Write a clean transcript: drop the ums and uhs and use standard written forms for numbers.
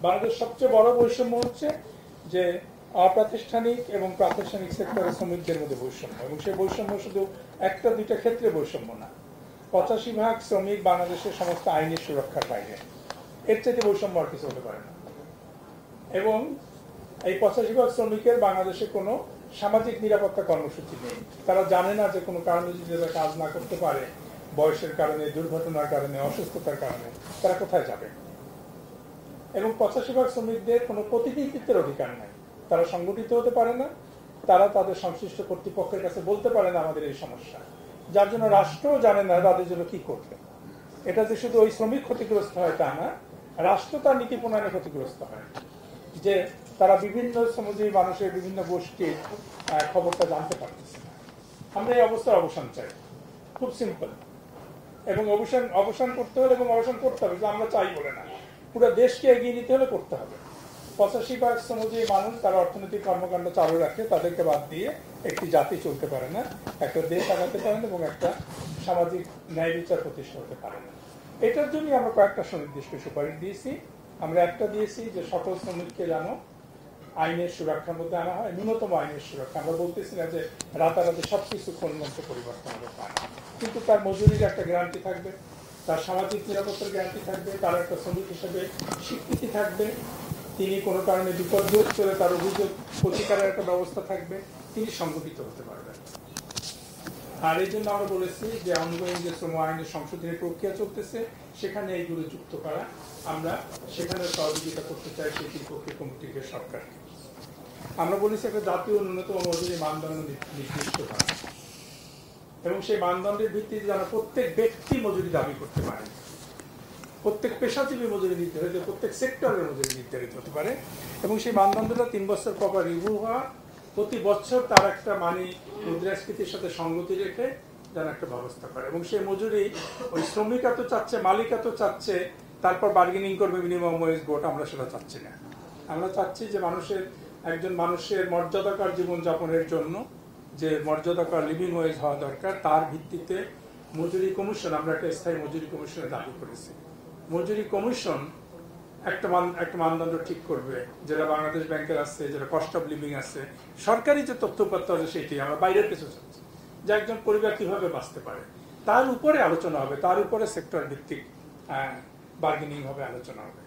বাংলাদেশ সবচেয়ে বড় বৈষম্য হচ্ছে যে অপ্রাতিষ্ঠানিক এবং প্রাতিষ্ঠানিক সেক্টরের শ্রমিকদের মধ্যে বৈষম্য, এবং সেই বৈষম্য শুধু একটা দুইটা ক্ষেত্রে বৈষম্য না। 85% শ্রমিক বাংলাদেশের সমস্ত আইনের সুরক্ষার বাইরে, এর চাইতে বৈষম্য আর কিছু হতে পারে না। এবং এই 85% শ্রমিকের বাংলাদেশে কোনো সামাজিক নিরাপত্তা কর্মসূচি নেই। তারা জানে না যে কোনো কারণে যদি তারা কাজ না করতে পারে, বয়সের কারণে, দুর্ঘটনার কারণে, অসুস্থতার কারণে, তারা কোথায় যাবে। এবং 85% শ্রমিকদের কোনো প্রতিনিধিত্বের অধিকার নাই। তারা সংগঠিত হতে পারে না, তারা তাদের সংশ্লিষ্ট কর্তৃপক্ষের কাছে বলতে পারে না আমাদের এই সমস্যা, যার জন্য রাষ্ট্রও জানে না তাদের জন্য কি করবে। এটা যে শুধু ওই শ্রমিক ক্ষতিগ্রস্ত হয় তা না, রাষ্ট্র তার নীতি প্রণয়নে ক্ষতিগ্রস্ত হয়, যে তারা বিভিন্ন শ্রমজীবী মানুষের বিভিন্ন গোষ্ঠীর খবরটা জানতে পারতেছে না। আমরা এই অবস্থার অবসান চাই, খুব সিম্পল। এবং অবসান করতে হলে, এবং অবসান করতে হবে, আমরা চাই বলে না, পুরো দেশকে এগিয়ে নিতে হলে করতে হবে। 85% শ্রমজীবী মানুষ তারা অর্থনৈতিক কর্মকাণ্ড চালু রাখে, তাদেরকে বাদ দিয়ে একটি জাতি চলতে পারে না, একটা দেশ আগাতে পারে না, এবং একটা সামাজিক ন্যায় বিচার প্রতিষ্ঠা হতে পারে না। এটার জন্যই আমরা কয়েকটা সুনির্দিষ্ট সুপারিশ দিয়েছি। আমরা একটা দিয়েছি যে সকল শ্রমিককে যেন আইনের সুরক্ষার মধ্যে আনা হয়, ন্যূনতম আইনের সুরক্ষা। আমরা বলতেছি না যে রাতারাতি সবকিছু মধ্যে পরিবর্তন হবে, কিন্তু তার মজুরির একটা গ্যারান্টি থাকবে, তার সামাজিক নিরাপত্তার গ্যারান্টি থাকবে, তার একটা শ্রমিক হিসেবে স্বীকৃতি থাকবে, তিনি কোনো কারণে বিপর্যস্ত হলে তার অভিযোগ প্রতিকারের একটা ব্যবস্থা থাকবে, তিনি সংগঠিত হতে পারবেন। আর এই জন্য আমরা বলেছি যে অনগোয়িং যে শ্রম আইনের সংশোধনের প্রক্রিয়া চলতেছে, সেখানে এইগুলো যুক্ত করা, আমরা সেখানে সহযোগিতা করতে চাই সেই ত্রিপক্ষীয় কমিটিকে, সরকারকে। আমরা বলেছি একটা জাতীয় ন্যূনতম মজুরি মানদণ্ড নির্দিষ্ট করা, এবং সেই মানদণ্ডের ভিত্তিতে যেন প্রত্যেক ব্যক্তি মজুরি দাবি করতে পারে, প্রত্যেক পেশাজীবী মজুরি নির্ধারিত, প্রত্যেক সেক্টরের মজুরি নির্ধারিত হতে পারে, এবং সেই মানদণ্ডটা 3 বছর পর রিভিউ হওয়া, প্রতি বছর তার একটা মুদ্রাস্ফীতির সাথে সঙ্গতি রেখে যেন একটা ব্যবস্থা করে। এবং সেই মজুরি ওই শ্রমিক এত চাচ্ছে, মালিক এত চাচ্ছে, তারপর বার্গেনিং করবে মিনিমাম ওয়েজ বোর্ড, আমরা সেটা চাচ্ছি না। আমরা চাচ্ছি যে একজন মানুষের মর্যাদাকর জীবনযাপনের জন্য যে মর্যাদাকর লিভিং ওয়েজ হওয়া দরকার, তার ভিত্তিতে মজুরি কমিশন, আমরা একটা স্থায়ী মজুরি কমিশনের দাবি করেছি। মজুরি কমিশন একটা মানদণ্ড ঠিক করবে, যেটা বাংলাদেশ ব্যাংকের আছে, যেটা কস্ট অফ লিভিং আছে, সরকারি যে তথ্যপত্র আছে সেটি, আমরা বাইরের কিছু চাচ্ছি, যে একজন পরিবার কিভাবে বাঁচতে পারে, তার উপরে আলোচনা হবে, তার উপরে সেক্টর ভিত্তিক বার্গেনিং হবে, আলোচনা হবে।